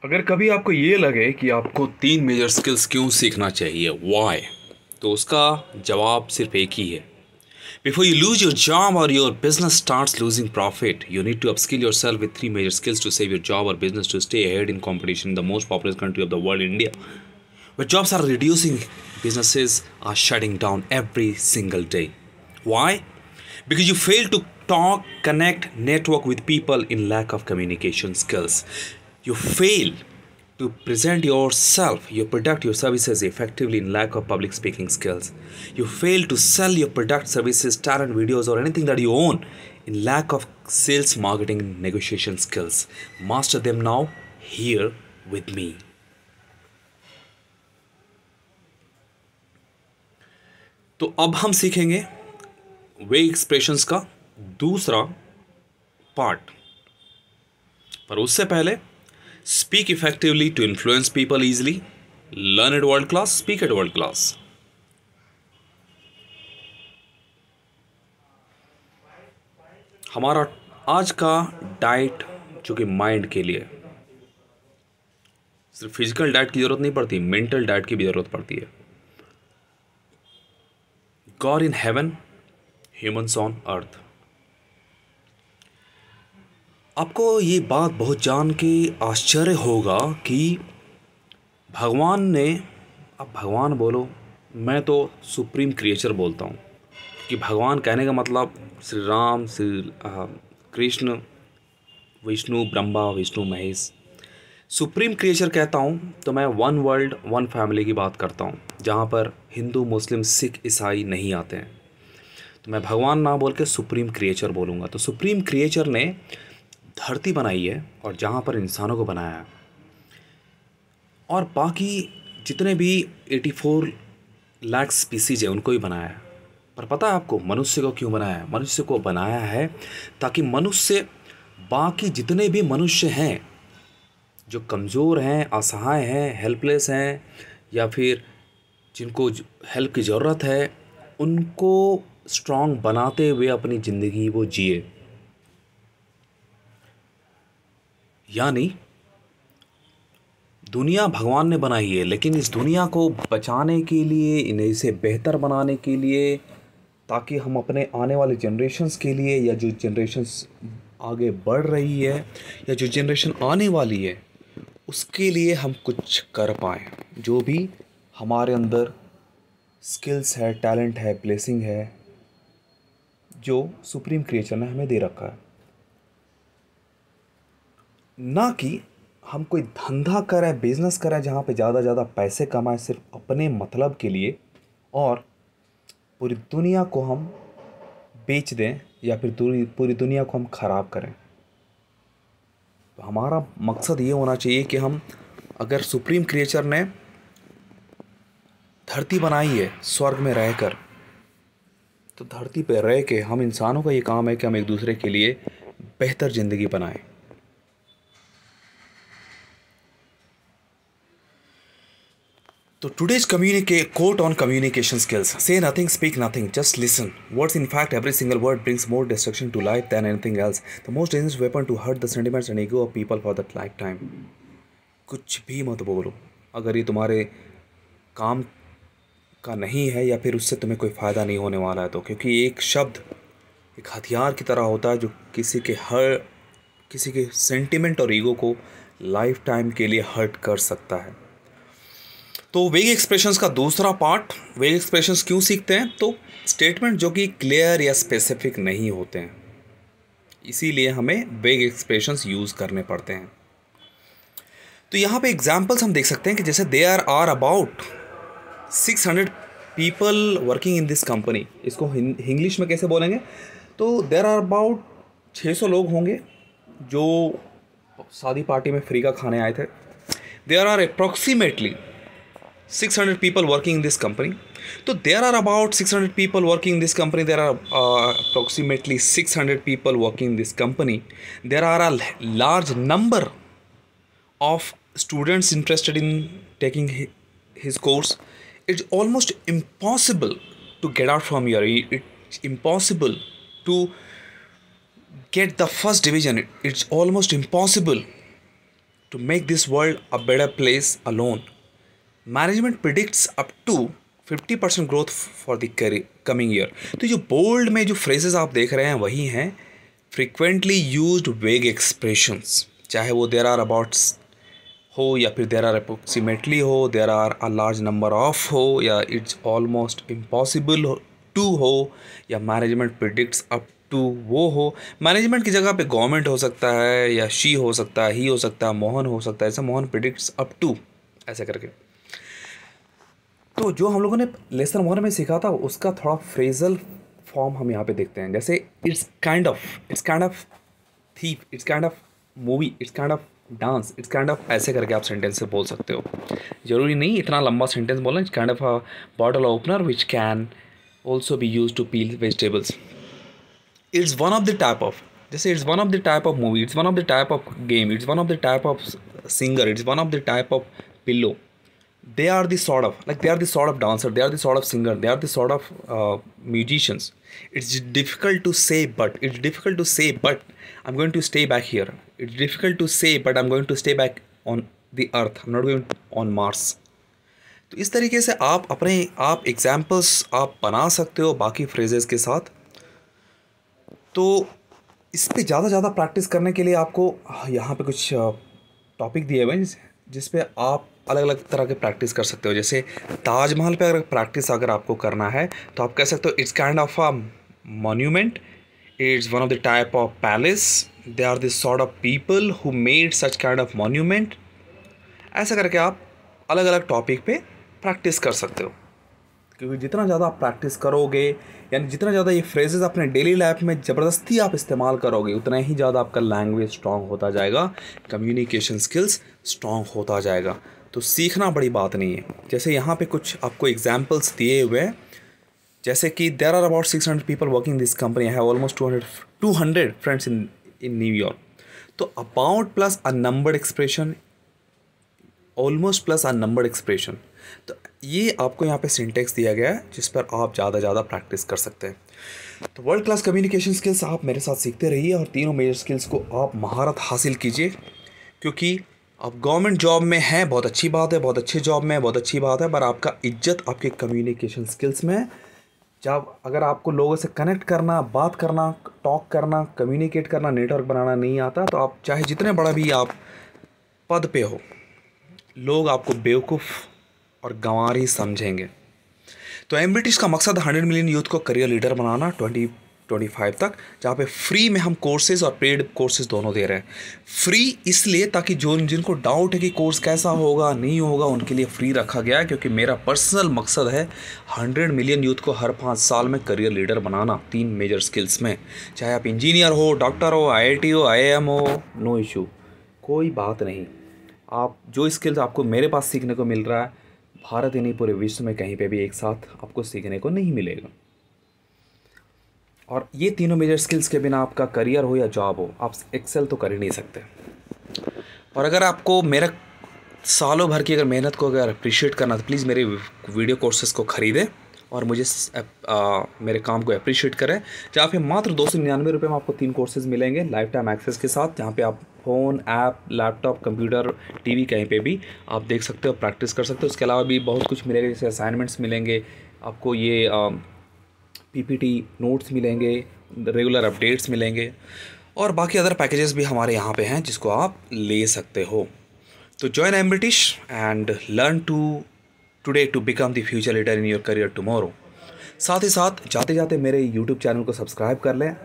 अगर कभी आपको ये लगे कि आपको 3 मेजर स्किल्स क्यों सीखना चाहिए, वाई, तो उसका जवाब सिर्फ एक ही है. Before you lose your job or your business starts losing profit, you need to upskill yourself with 3 major skills to save your job or business to stay ahead in competition in the most populous country of the world, India. Where jobs are reducing, businesses are shutting down every single day. Why? Because you fail to talk, connect, network with people in lack of communication skills. You fail to present yourself, your product, your services effectively in lack of public speaking skills. You fail to sell your product, services, talent, videos, or anything that you own in lack of sales, marketing, and negotiation skills. Master them now here with me. तो अब हम सीखेंगे वे expressions का दूसरा part. पर उससे पहले, speak effectively to influence people easily, learn at world class, speak at world class. हमारा आज का डाइट जो कि माइंड के लिए, सिर्फ फिजिकल डाइट की जरूरत नहीं पड़ती, मेंटल डाइट की भी जरूरत पड़ती है. God in heaven, humans on earth. आपको ये बात बहुत जान के आश्चर्य होगा कि भगवान ने, अब भगवान बोलो, मैं तो सुप्रीम क्रिएचर बोलता हूँ कि भगवान कहने का मतलब श्री राम, श्री कृष्ण, विष्णु, ब्रह्मा, विष्णु, महेश. सुप्रीम क्रिएचर कहता हूँ तो मैं वन वर्ल्ड वन फैमिली की बात करता हूँ, जहाँ पर हिंदू, मुस्लिम, सिख, ईसाई नहीं आते हैं. तो मैं भगवान ना बोल के सुप्रीम क्रिएचर बोलूँगा. तो सुप्रीम क्रिएचर ने धरती बनाई है और जहाँ पर इंसानों को बनाया है, और बाकी जितने भी 84 लाख स्पीसीज है उनको भी बनाया है. पर पता है आपको मनुष्य को क्यों बनाया है? मनुष्य को बनाया है ताकि मनुष्य, बाकी जितने भी मनुष्य हैं जो कमज़ोर हैं, असहाय हैं, हेल्पलेस हैं, या फिर जिनको हेल्प की ज़रूरत है, उनको स्ट्रॉन्ग बनाते हुए अपनी ज़िंदगी वो जिए. यानी दुनिया भगवान ने बनाई है, लेकिन इस दुनिया को बचाने के लिए, इन्हें इसे बेहतर बनाने के लिए, ताकि हम अपने आने वाले जनरेशन्स के लिए, या जो जनरेशन्स आगे बढ़ रही है, या जो जनरेशन आने वाली है, उसके लिए हम कुछ कर पाएँ. जो भी हमारे अंदर स्किल्स है, टैलेंट है, ब्लेसिंग है, जो सुप्रीम क्रिएचर ने हमें दे रखा है. ना कि हम कोई धंधा करें, बिजनेस करें जहाँ पे ज़्यादा पैसे कमाएं सिर्फ अपने मतलब के लिए, और पूरी दुनिया को हम बेच दें, या फिर पूरी दुनिया को हम ख़राब करें. तो हमारा मकसद ये होना चाहिए कि हम, अगर सुप्रीम क्रिएचर ने धरती बनाई है स्वर्ग में रहकर, तो धरती पे रह के हम इंसानों का ये काम है कि हम एक दूसरे के लिए बेहतर ज़िंदगी बनाएं. So today's quote on communication skills: say nothing, speak nothing, just listen. Words, in fact, every single word brings more destruction to life than anything else. The most dangerous weapon to hurt the sentiments and ego of people for that lifetime. कुछ भी मत बोलो अगर ये तुम्हारे काम का नहीं है, या फिर उससे तुम्हें कोई फ़ायदा नहीं होने वाला है तो. क्योंकि एक शब्द एक हथियार की तरह होता है जो किसी के सेंटिमेंट और ईगो को लाइफ टाइम के लिए हर्ट कर सकता है. तो वेग एक्सप्रेशंस का दूसरा पार्ट, वेग एक्सप्रेशंस क्यों सीखते हैं? तो स्टेटमेंट जो कि क्लियर या स्पेसिफिक नहीं होते हैं, इसीलिए हमें वेग एक्सप्रेशंस यूज़ करने पड़ते हैं. तो यहाँ पे एग्जांपल्स हम देख सकते हैं कि जैसे there are about 600 people working in this company. इसको इंग्लिश में कैसे बोलेंगे? तो देयर आर अबाउट 600 लोग होंगे जो शादी पार्टी में फ्री का खाने आए थे. There are approximately 600 people working in this company. So there are about 600 people working in this company. There are approximately 600 people working in this company. There are a large number of students interested in taking his course. It's almost impossible to get out from here. It's impossible to get the first division. It's almost impossible to make this world a better place alone. Management predicts up to 50% growth for the coming year. तो जो bold में जो phrases आप देख रहे हैं वही हैं frequently used vague expressions, चाहे वो there are about हो या फिर there are approximately हो, there are a large number of हो, या it's almost impossible to हो, या management predicts up to वो हो. मैनेजमेंट की जगह पे गवर्नमेंट हो सकता है, या शी हो सकता है, ही हो सकता है, मोहन हो सकता है. ऐसा मोहन प्रिडिक्ट्स अप टू ऐसे करके. तो जो हम लोगों ने लेसन 1 में सीखा था उसका थोड़ा फ्रेजल फॉर्म हम यहाँ पे देखते हैं. जैसे it's kind of thief, it's kind of movie, it's kind of dance, it's kind of ऐसे करके आप सेंटेंस से बोल सकते हो. ज़रूरी नहीं इतना लंबा सेंटेंस बोलना. It's kind of a bottle opener which can also be use to peel vegetables. It's one of the type of, जैसे it's one of the type of movie, it's one of the type of game, it's one of the type of singer, it's one of the type of pillow. They are the sort of, like they are the sort of dancer, they are the sort of singer, they are the sort of musicians. It's difficult to say, but I'm going to stay back here. It's difficult to say, but I'm going to stay back on the earth. I'm not going on Mars. तो इस तरीके से आप examples आप बना सकते हो बाकी फ्रेजेस के साथ. तो इस पर ज़्यादा प्रैक्टिस करने के लिए आपको यहाँ पे कुछ टॉपिक दिए हुए हैं जिस पे आप अलग अलग तरह के प्रैक्टिस कर सकते हो. जैसे ताजमहल पे अगर प्रैक्टिस अगर आपको करना है तो आप कह सकते हो it's kind of a monument, it's one of the type of palace, they are the sort of people who made such kind of monument. ऐसा करके आप अलग अलग टॉपिक पे प्रैक्टिस कर सकते हो. क्योंकि जितना ज़्यादा आप प्रैक्टिस करोगे, यानी जितना ज़्यादा ये फ्रेजेस अपने डेली लाइफ में ज़बरदस्ती आप इस्तेमाल करोगे, उतना ही ज़्यादा आपका लैंग्वेज स्ट्रॉन्ग होता जाएगा, कम्युनिकेशन स्किल्स स्ट्रॉन्ग होता जाएगा. तो सीखना बड़ी बात नहीं है. जैसे यहाँ पे कुछ आपको एग्जांपल्स दिए हुए हैं, जैसे कि there are about 600 people working this company, I have almost 200 friends in New York. तो about plus a numbered expression, almost plus a numbered expression. तो ये आपको यहाँ पे सिंटेक्स दिया गया है जिस पर आप ज़्यादा प्रैक्टिस कर सकते हैं. तो वर्ल्ड क्लास कम्युनिकेशन स्किल्स आप मेरे साथ सीखते रहिए और तीनों मेजर स्किल्स को आप महारत हासिल कीजिए. क्योंकि आप गवर्नमेंट जॉब में हैं, बहुत अच्छी बात है, बहुत अच्छे जॉब में बहुत अच्छी बात है, पर आपका इज्जत आपके कम्युनिकेशन स्किल्स में है. जब अगर आपको लोगों से कनेक्ट करना, बात करना, टॉक करना, कम्युनिकेट करना, नेटवर्क बनाना नहीं आता, तो आप चाहे जितने बड़ा भी आप पद पे हो, लोग आपको बेवकूफ़ और गंवार ही समझेंगे. तो एमबीटीज का मकसद 100 मिलियन यूथ को करियर लीडर बनाना 2025 तक, जहाँ पे फ्री में हम कोर्सेज और पेड कोर्सेज दोनों दे रहे हैं. फ्री इसलिए ताकि जिनको डाउट है कि कोर्स कैसा होगा नहीं होगा, उनके लिए फ्री रखा गया है. क्योंकि मेरा पर्सनल मकसद है 100 मिलियन यूथ को हर 5 साल में करियर लीडर बनाना 3 मेजर स्किल्स में. चाहे आप इंजीनियर हो, डॉक्टर हो, IIT हो, IIM हो, नो इशू, कोई बात नहीं. आप जो स्किल्स आपको मेरे पास सीखने को मिल रहा है, भारत ही नहीं पूरे विश्व में कहीं पे भी एक साथ आपको सीखने को नहीं मिलेगा. और ये तीनों मेजर स्किल्स के बिना आपका करियर हो या जॉब हो, आप एक्सेल तो कर ही नहीं सकते. और अगर आपको मेरा सालों भर की अगर मेहनत को अगर अप्रिशिएट करना तो प्लीज़ मेरे वीडियो कोर्सेज़ को ख़रीदें और मुझे मेरे काम को अप्रिशिएट करें. जहाँ पे मात्र 299 रुपये में आपको 3 कोर्सेज़ मिलेंगे लाइफ टाइम एक्सेस के साथ, जहाँ पे आप phone, app, laptop, computer, TV कहीं पे भी आप देख सकते हो, प्रैक्टिस कर सकते हो. उसके अलावा भी बहुत कुछ मिलेगा, जैसे असाइनमेंट्स मिलेंगे आपको, ये PPT नोट्स मिलेंगे, रेगुलर अपडेट्स मिलेंगे, और बाकी अदर पैकेजेस भी हमारे यहाँ पे हैं जिसको आप ले सकते हो. तो join Ambitious and learn today to become the future leader in your career tomorrow. साथ ही साथ जाते जाते मेरे YouTube चैनल को सब्सक्राइब कर लें.